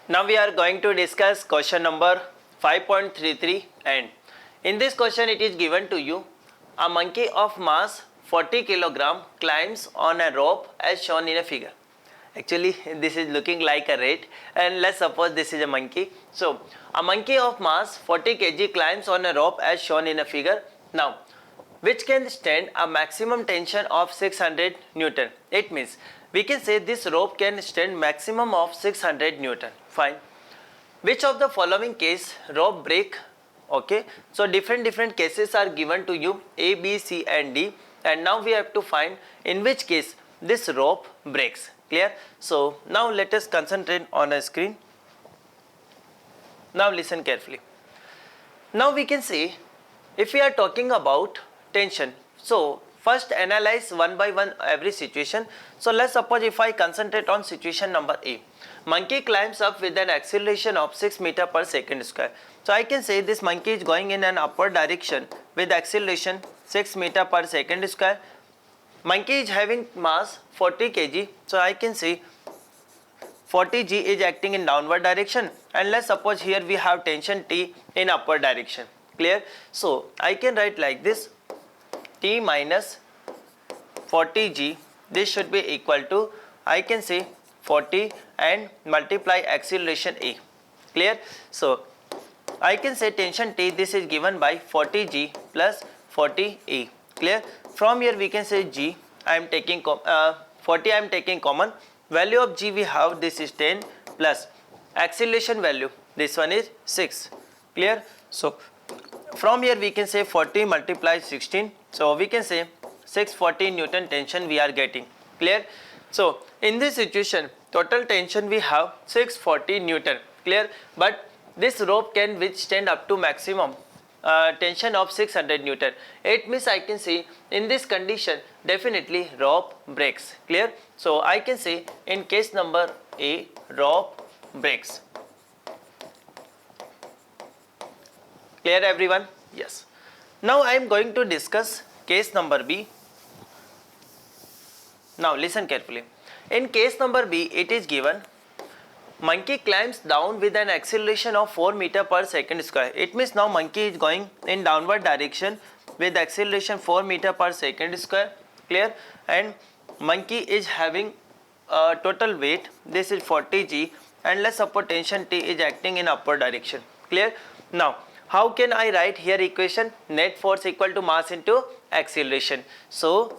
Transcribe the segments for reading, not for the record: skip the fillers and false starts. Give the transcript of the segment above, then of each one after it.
Now we are going to discuss question number 5.33, and in this question it is given to you a monkey of mass 40 kilogram climbs on a rope as shown in a figure. Actually this is looking like a rat, and let's suppose this is a monkey. So a monkey of mass 40 kg climbs on a rope as shown in a figure. Now which can stand a maximum tension of 600 Newton. It means we can say this rope can stand maximum of 600 Newton. Fine. Which of the following case rope break? Okay. So different cases are given to you, A, B, C and D, and now we have to find in which case this rope breaks. Clear? So now let us concentrate on a screen. Now listen carefully. Now we can see if we are talking about tension. So first analyze one by one every situation. So let's suppose if I concentrate on situation number A. Monkey climbs up with an acceleration of 6 meter per second square. So I can say this monkey is going in an upward direction with acceleration 6 meter per second square. Monkey is having mass 40 kg. So I can say 40 g is acting in downward direction, and let's suppose here we have tension T in upward direction. Clear? So I can write like this, T minus 40 g, this should be equal to, I can say 40 and multiply acceleration A. Clear? So I can say tension T, this is given by 40 g plus 40 A. Clear? From here we can say g, I am taking 40 I am taking common. Value of g we have, this is 10 plus acceleration value, this one is 6. Clear? So from here we can say 40 multiply 16, so we can say 640 Newton tension we are getting. Clear? So in this situation total tension we have 640 Newton. Clear? But this rope can withstand up to maximum tension of 600 Newton. It means I can say in this condition definitely rope breaks. Clear? So I can say in case number A, rope breaks. Clear everyone? Yes. Now I am going to discuss case number B. Now listen carefully. In case number B it is given monkey climbs down with an acceleration of 4 meter per second square. It means now monkey is going in downward direction with acceleration 4 meter per second square. Clear? And monkey is having total weight, this is 40 g, and let's suppose tension T is acting in upward direction. Clear? Now how can I write here equation? Net force equal to mass into acceleration. So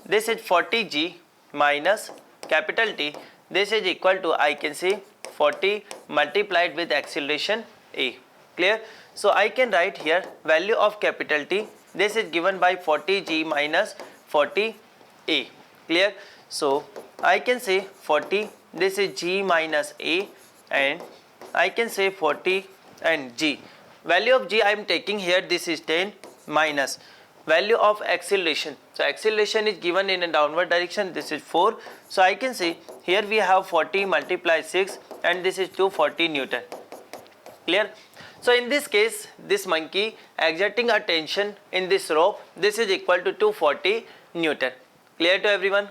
this is 40 g minus capital T, this is equal to, I can say 40 multiplied with acceleration A. Clear? So I can write here value of capital T, this is given by 40 g minus 40 A. Clear? So I can say 40, this is g minus A, and I can say 40 and g. Value of g I am taking here, this is 10 minus value of acceleration. So acceleration is given in a downward direction, this is 4. So I can say here we have 40 multiply 6, and this is 240 Newton. Clear? So in this case this monkey exerting a tension in this rope, this is equal to 240 Newton. Clear to everyone?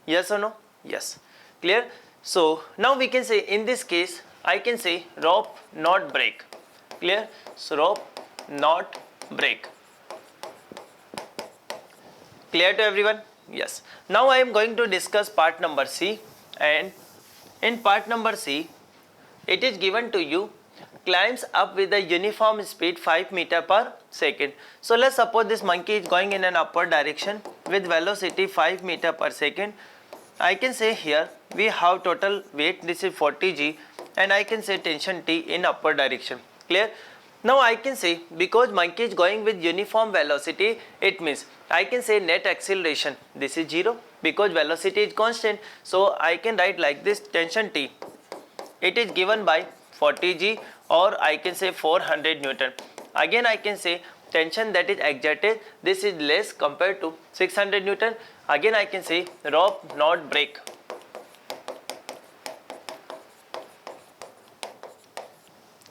Yes or no? Yes. Clear? So now we can say in this case I can say rope not break. Clear? So rope not break. Clear to everyone? Yes. Now I am going to discuss part number C, and in part number C it is given to you climbs up with a uniform speed 5 meter per second. So let's suppose this monkey is going in an upward direction with velocity 5 meter per second. I can say here we have total weight, this is 40 g, and I can say tension T in upward direction. Clear? Now I can say because monkey is going with uniform velocity, it means I can say net acceleration, this is 0 because velocity is constant. So I can write like this, tension T, it is given by 40 g, or I can say 400 Newton. Again I can say tension that is exerted, this is less compared to 600 Newton. Again I can say rope not break.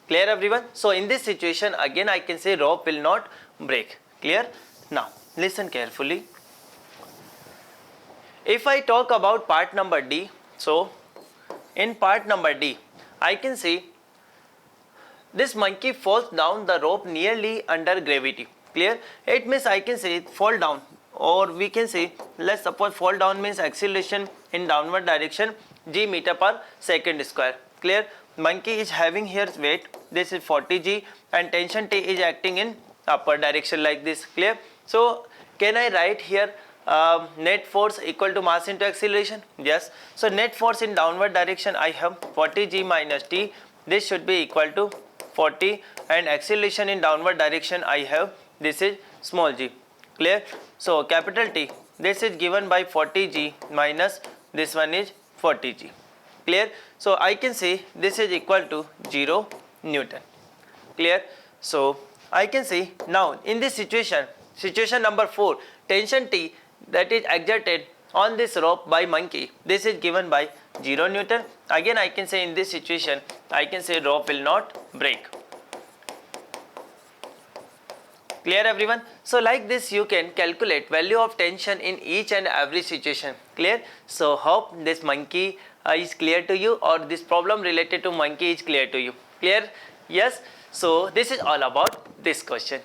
Clear everyone? So in this situation again I can say rope will not break. Clear? Now listen carefully. If I talk about part number D, so in part number D I can say this monkey falls down the rope nearly under gravity. Clear? It means I can say fall down, or we can say, let's suppose fall down means acceleration in downward direction g meter per second square. Clear? Monkey is having here weight, this is 40 g, and tension T is acting in upward direction like this. Clear? So can I write here net force equal to mass into acceleration? Yes. So net force in downward direction I have 40 g minus T, this should be equal to 40, and acceleration in downward direction I have, this is small g. Clear? So capital T, this is given by 40 g minus this one is 40 g. Clear? So I can say this is equal to 0 Newton. Clear? So I can say now in this situation number 4, tension T that is exerted on this rope by monkey, this is given by 0 Newton. Again I can say in this situation I can say rope will not break. Clear everyone? So like this you can calculate value of tension in each and every situation. Clear? So hope this monkey is clear to you, or this problem related to monkey is clear to you. Clear? Yes. So this is all about this question.